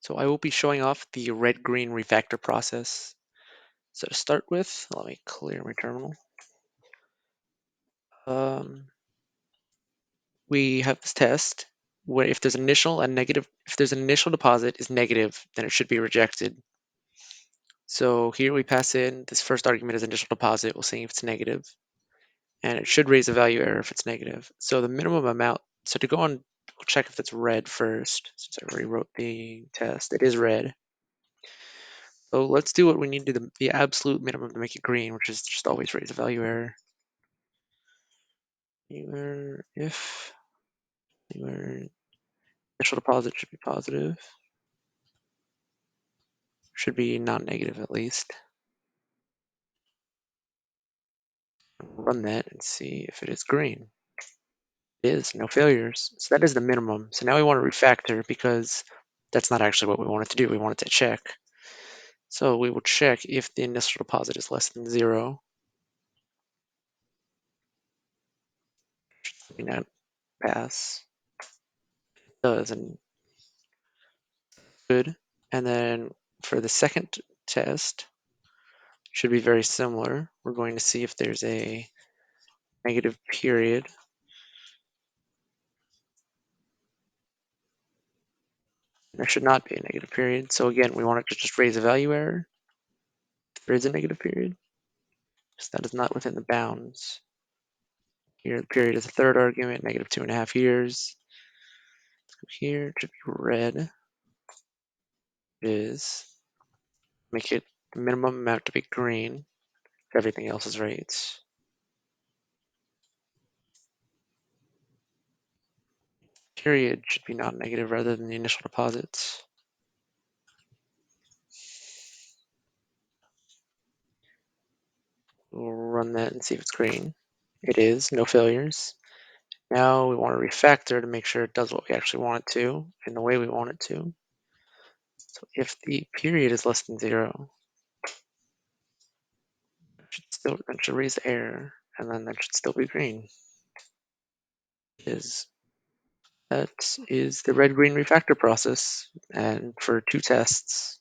So I will be showing off the red-green refactor process. So to start with, let me clear my terminal. We have this test where if there's an initial deposit is negative, then it should be rejected. So here we pass in this first argument as initial deposit. We'll see if it's negative, and it should raise a value error if it's negative. So the minimum amount. So to go on, we'll check if it's red first. Since I already wrote the test, it is red. So let's do what we need to do, the absolute minimum to make it green, which is just always raise a value error. If initial deposit should be positive, should be non-negative at least. Run that and see if it is green. It is, no failures. So that is the minimum. So now we want to refactor because that's not actually what we wanted to do. We wanted to check. So we will check if the initial deposit is less than 0. Should not pass. It does, and good. And then for the second test, should be very similar. We're going to see if there's a negative period. There should not be a negative period. So again, we want to just raise a value error. If there is a negative period, because that is not within the bounds. Here, the period is the third argument, negative 2.5 years. Let's go here, it should be red. It is. Make it the minimum amount to be green. Everything else is right. Period should be non-negative rather than the initial deposits. We'll run that and see if it's green. It is, no failures. Now we want to refactor to make sure it does what we actually want it to in the way we want it to. So if the period is less than 0, that should raise the error, and then that should still be green. That is the red-green refactor process, and for 2 tests.